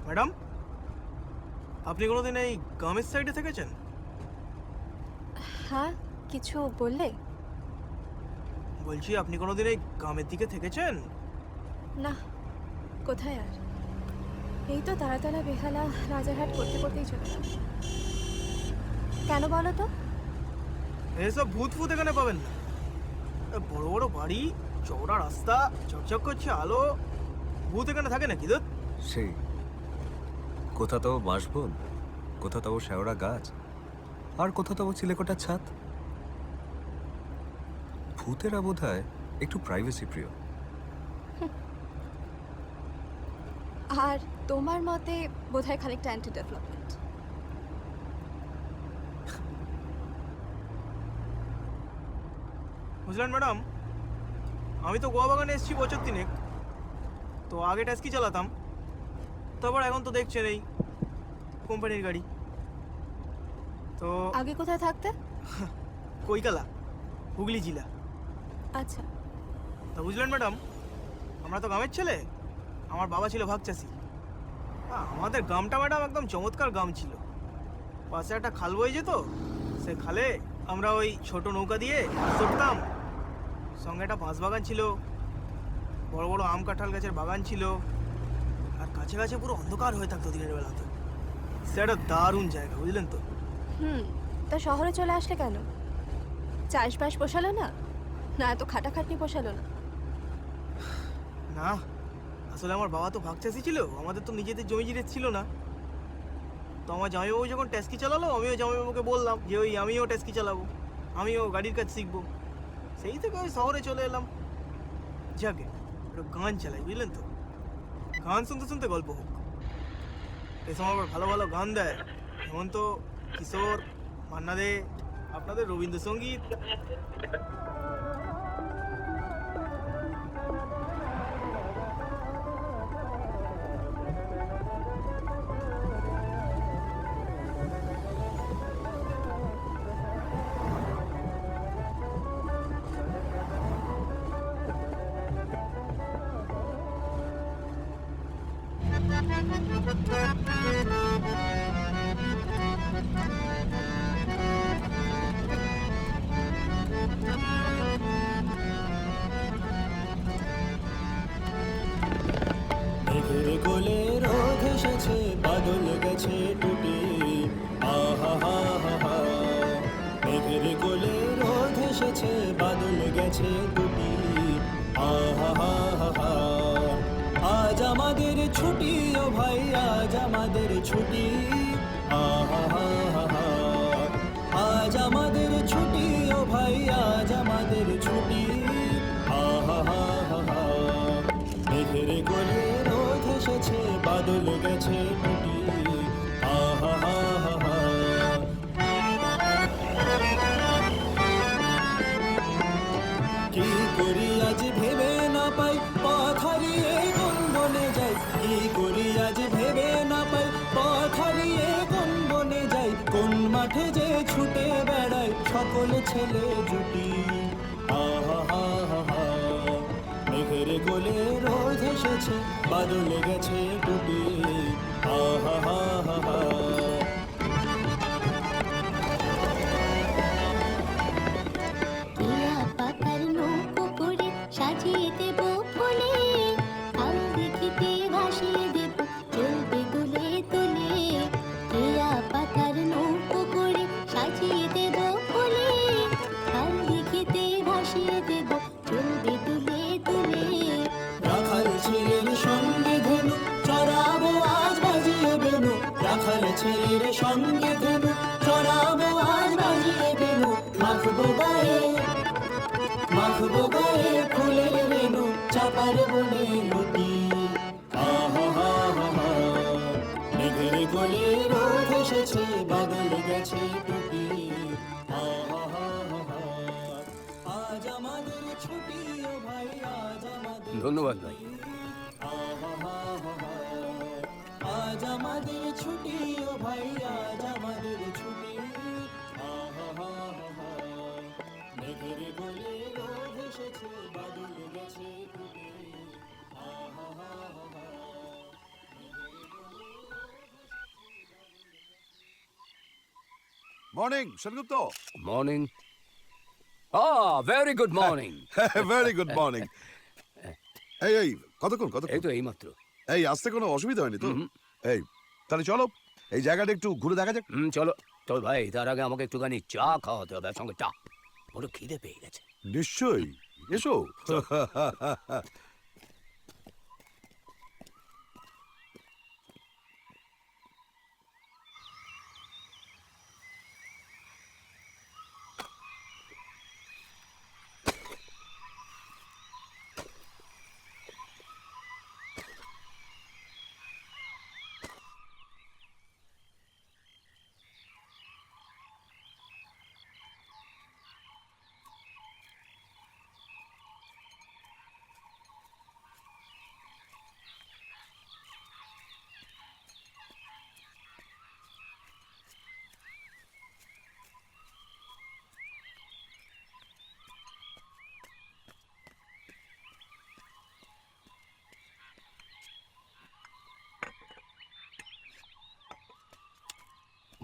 Madam, আপনি কোনোদিন এই গ্রামের সাইডে থেকেছেন? হ্যাঁ, কিছু বললে? বলছি আপনি কোনোদিন এই গ্রামের দিকে থেকেছেন? না, কোথায় আর? এই তো তারাতলা, বেহালা, রাজারহাট করতে করতেই চলে গেল। কেন বলো তো? এসব ভূত ফুত এখানে পাবেন না। বড় বড় বাড়ি, চওড়া রাস্তা, চকচক করছে আলো, ভূত এখানে থাকে নাকি? দুধ সেই কোথা তো বাঁশবন, কোথা তো শেওড়া গাছ, আর কোথা তো চিলেকোটার ছাদ। ভূতেরা বোধহয় একটু প্রাইভেসি প্রিয়। আর তোমার মতে বোধহয় খানিকটা অ্যান্টি ডেভেলপমেন্ট। বুঝলেন ম্যাডাম, আমি তো গোয়া বাগানে এসেছি বছর তিনেক। তো আগে ট্যাক্সি চালাতাম, তারপর এখন তো দেখছেন এই কোম্পানির গাড়ি। তো আগে কোথায় থাকতে? কৈকালা, হুগলি জেলা। আচ্ছা। তা বুঝলেন ম্যাডাম, আমরা তো গ্রামের ছেলে। আমার বাবা ছিল ভাগ চাষি। আমাদের গ্রামটা ম্যাডাম একদম চমৎকার গ্রাম ছিল। পাশে একটা খাল বয়ে যেত, সে খালে আমরা ওই ছোট নৌকা দিয়ে চড়তাম। সঙ্গে একটা বাঁশ বাগান ছিল, বড় বড় আম কাঁঠাল গাছের বাগান ছিল, আর কাছে কাছে পুরো অন্ধকার হয়ে থাকতো দিনের বেলাতে। সে একটা দারুণ জায়গা, বুঝলেন তো। তা শহরে চলে আসলে কেন? চাষবাস পোষালো না? না এত খাটাখাটনি পোষালো না? না, আসলে আমার বাবা তো ভাগ চাষি ছিল, আমাদের তো নিজেদের জমি জিরে ছিল না। তো আমার জামাইবাবু যখন ট্যাক্সি চালালো, আমিও জামাইবাবুকে বললাম যে ওই আমিও ট্যাক্সি চালাবো, আমিও গাড়ির কাজ শিখবো। সেই থেকে ওই শহরে চলে এলাম। যাকে একটু গান চালাই, বুঝলেন তো। গান শুনতে শুনতে গল্প হোক। এই সময় আবার ভালো ভালো গান দেয় হেমন্ত, কিশোর, মান্না দে, আপনাদের রবীন্দ্রসঙ্গীত। মেঘের কোলে রোদ এসেছে, বাদল গেছে টুটে, আহা হা হা হা। মেঘের কোলে রোদ এসেছে, বাদল গেছে টুটি, আহা হা হা হা। আজ আমাদের ছুটি ও ভাই, আজ আমাদের ছুটি, আহা হা হা হা। আজ আমাদের ছুটি ও ভাই, আজ আমাদের ছুটি, আহা হা হা হা। মেঘের কোলে রোদ এসেছে, বাদল গেছে টুটি, আহা হা হা হা। কি করি আজ ভেবে না পাই, পথ হারিয়ে কোন বনে যাই। কি করি আজ ভেবে না পাই, পথ হারিয়ে কোন বনে যাই। কোন মাঠে যে ছুটে বেড়াই সকল ছেলে জুটি, আহা হা হা হা। মেঘের কোলে রোদ এসেছে, বাদল গেছে টুটি, আহা হা হা হা। টিয়া পাতার নৌকো করে সাজিয়ে দেব ফুলে, আল দেখিতে ভাসিয়ে দেব চলবে দুলে দুলে। টিয়া পাতার নৌকো করে সাজিয়ে দেব ফুলে, আল দেখিতে ভাসিয়ে দেব চলবে দুলে দুলে। রাখাল ছেলের সঙ্গে ধেনু চড়াবো আজ বাজিয়ে বেনু, রাখাল ছেলের সঙ্গে ধেনু চড়াবো আজ বাজিয়ে বেনু। মাখবো গায়ে, মাখবো গায়ে ফুলের রেনু, চাপার বনে লুটি, আহা হা হা হা। মেঘের কোলে রোদ এসেছে, বাদল গেছে টুটি, আহা হা হা হা। আজ আমাদের ছুটি ও ভাই, আজ আমাদের ধন্যবাদ ভাই। আহা হা হা হা। আজ আমাদের ছুটি ও ভাই, আজ আমাদের ছুটি, আহা হা হা হা। মেঘের কোলে রোদ এসেছে, বাদল গেছে টুটি, আহা হা হা হা। মেঘের কোলে morning Sengupta. Morning. Very good morning. Very good morning. এই এই কতক্ষণ এই কতক্ষণ? তো এইমাত্র। এই আসতে কোনো অসুবিধা হয়নি তো? এই তাহলে চলো এই জায়গাটা একটু ঘুরে দেখা যাক। চলো চল ভাই, তার আগে আমাকে একটুখানি চা খাওয়াতে হবে, আর সঙ্গে চা। বড় খিদে পেয়ে গেছে। নিশ্চয়ই, এসো।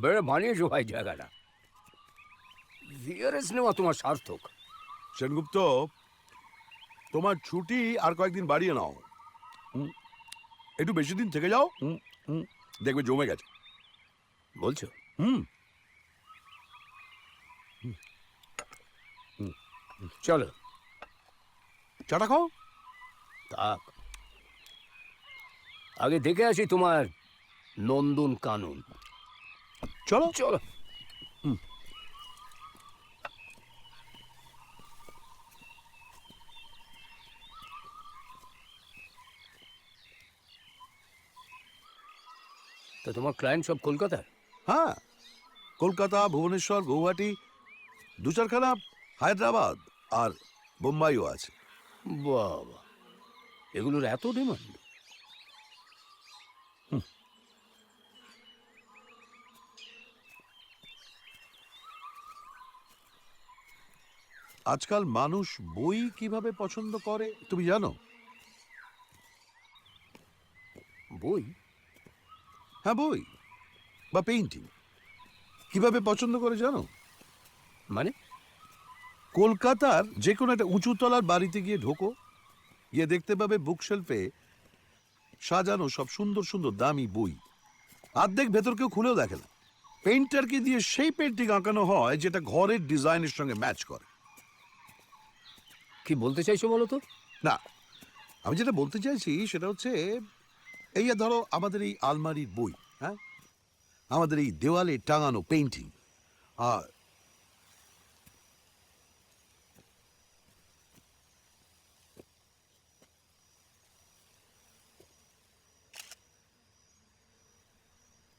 বেড়ে বানিয়েছো ভাই জায়গাটা। ভিআরএস নেওয়া তোমার সার্থক। সেনগুপ্ত, তোমার ছুটি আর কয়েকদিন বাড়িয়ে নাও। একটু বেশি দিন থেকে যাও। দেখবে জমে গেছে। বলছো? হুম। চলো চাটা খাও। থাক, আগে দেখে আসি তোমার নন্দন কানন। চলো। চলো। তো তোমার ক্লায়েন্ট সব কলকাতার? হ্যাঁ, কলকাতা, ভুবনেশ্বর, গৌহাটি, দু চারখানা হায়দ্রাবাদ আর বোম্বাইও আছে। বাবা, এগুলোর এত ডিমান্ড? আজকাল মানুষ বই কিভাবে পছন্দ করে তুমি জানো? বই? হ্যাঁ, বই বা পেইন্টিং কিভাবে পছন্দ করে জানো? মানে? কলকাতার যে কোনো একটা উঁচু তলার বাড়িতে গিয়ে ঢোকো, গিয়ে দেখতে পাবে বুকশেলফে সাজানো সব সুন্দর সুন্দর দামি বই। অর্ধেক ভেতর কেউ খুলেও দেখে না। পেইন্টারকে দিয়ে সেই পেন্টিং আঁকানো হয় যেটা ঘরের ডিজাইনের সঙ্গে ম্যাচ করে। কি বলতে চাইছো বলো তো? না, আমি যেটা বলতে চাইছি সেটা হচ্ছে, এই যে ধরো আমাদের এই আলমারির বই, হ্যাঁ, আমাদের এই দেওয়ালে টাঙানো পেইন্টিং, আর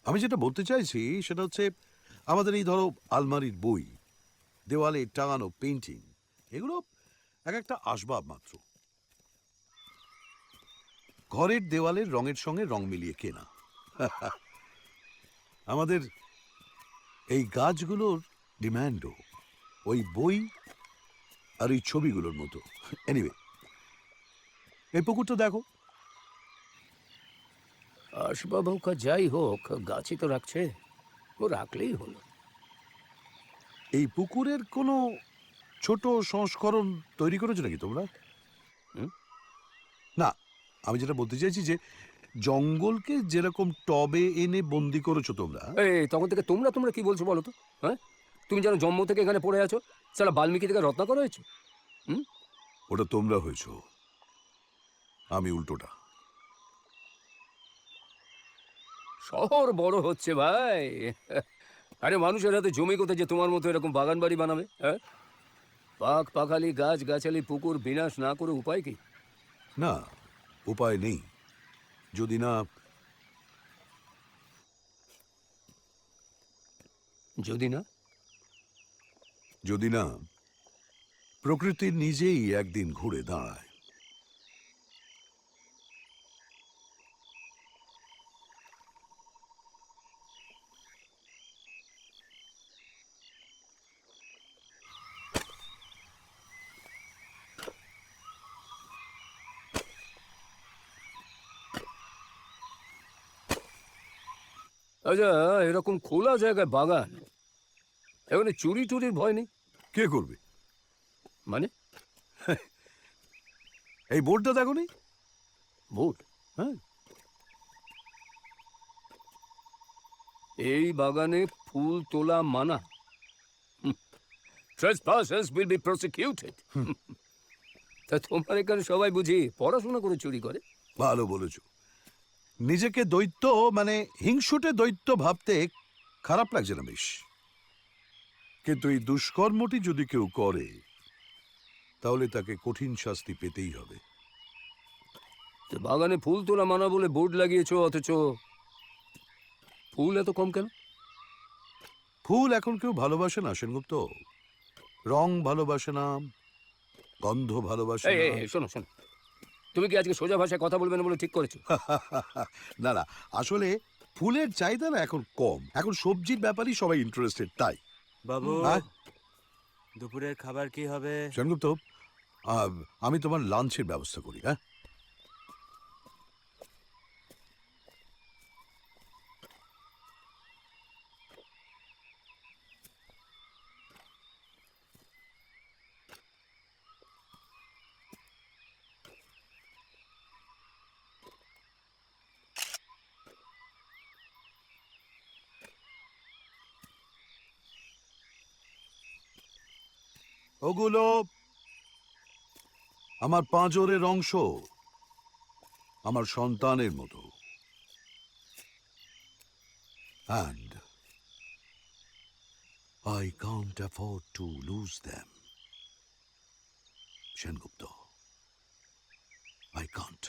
আমি যেটা বলতে চাইছি সেটা হচ্ছে আমাদের এই ধরো আলমারির বই, দেওয়ালে টাঙানো পেইন্টিং, এগুলো এক একটা আসবাব মাত্র। ঘরের দেওয়ালের রঙের সঙ্গে রং মিলিয়ে কেনা। আমাদের এই গাছগুলোর ডিম্যান্ডও ওই বই আর এই ছবিগুলোর মতো। এনিওয়ে, এই পুকুরটা দেখো। আসবাব হোক আর যাই হোক, গাছই তো রাখছে, ও রাখলেই হলো। এই পুকুরের কোনো ছোট সংস্করণ তৈরি করেছো নাকি তোমরা? না, আমি যেটা বলতে চাইছি যে জঙ্গলকে যেরকম টবে এনে বন্দি করেছো তোমরা। এই তখন থেকে তোমরা তোমরা কি বলছো বলো তো? হ্যাঁ, তুমি যেন জন্ম থেকে এখানে পড়ে আছো, সালা বাল্মীকি থেকে রত্নাকর হয়েছে। ওটা তোমরা হয়েছো, আমি উল্টোটা। শহর বড় হচ্ছে ভাই। আরে মানুষের হাতে জমি কোথায় যে তোমার মতো এরকম বাগান বাড়ি বানাবে? হ্যাঁ, পাক পাখালি গাছ গাছালি পুকুর বিনাশ না করে উপায় কি? না, উপায় নেই। যদি না যদি না যদি না প্রকৃতির নিজেই একদিন ঘুরে দাঁড়ায়। আচ্ছা, এরকম খোলা জায়গায় বাগান এখানে চুরি টুরির ভয় নেই। কে করবে? মানে এই বোর্ডটা দেখো নি? ভোট? হ্যাঁ, এই বাগানে ফুল তোলা মানা। Trespassers will be prosecuted. তা তোমার এখানে সবাই বুঝি পড়াশোনা করে চুরি করে? ভালো বলেছো। নিজেকে দৈত্য মানে হিংসুটে দৈত্য ভাবতে খারাপ লাগছে না বেশ, কিন্তু এই দুষ্কর্মটি যদি কেউ করে তাহলে তাকে কঠিন শাস্তি পেতেই হবে। তো বাগানে ফুল তোলা মানা বলে বোর্ড লাগিয়েছো, অথচ ফুল এত কম কেন? ফুল এখন কেউ ভালোবাসে না সেনগুপ্ত, রং ভালোবাসে না, গন্ধ ভালোবাসে এই না। এই, শোনো শোনো, তুমি কি আজকে সোজা ভাষায় কথা বলবে না বলে ঠিক করেছো? না না, আসলে ফুলের চাহিদা না এখন কম, এখন সবজির ব্যাপারেই সবাই ইন্টারেস্টেড তাই। বাবু, হ্যাঁ? দুপুরের খাবার কি হবে? সেনগুপ্ত, আমি তোমার লাঞ্চের ব্যবস্থা করি। হ্যাঁ, ওগুলো আমার পাঁজরের অংশ, আমার সন্তানের মতো, and I can't afford to lose them. Sengupta, I can't.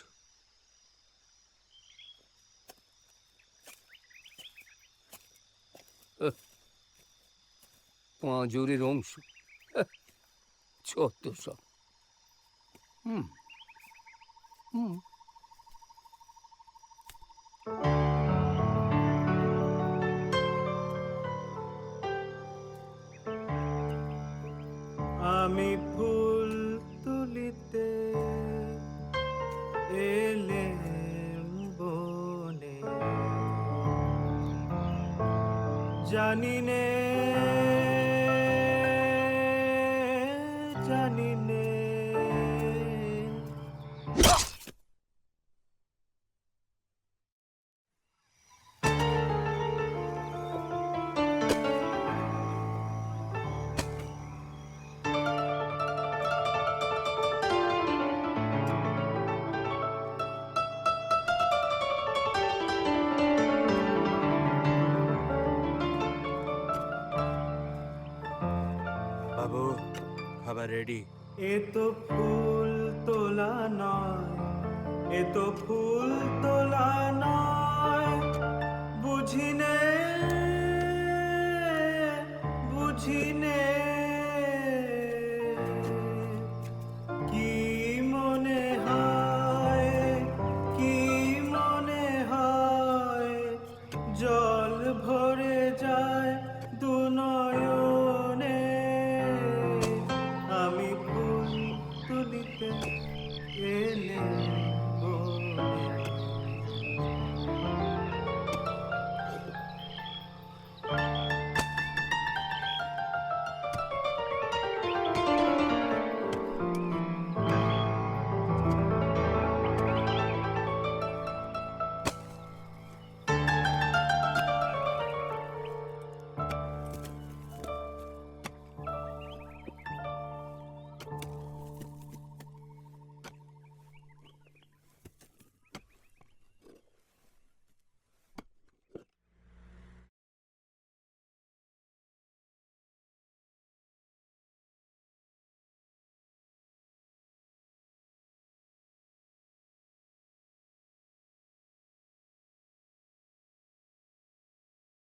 পাঁজরের অংশ, যত সব। হুম হুম। আমি ফুল তুলিতে এলেম বনে, জানি নে জানি নে। বাবু, খাবার রেডি। এ তো ফুল তোলা নয়, এ তো ফুল তোলা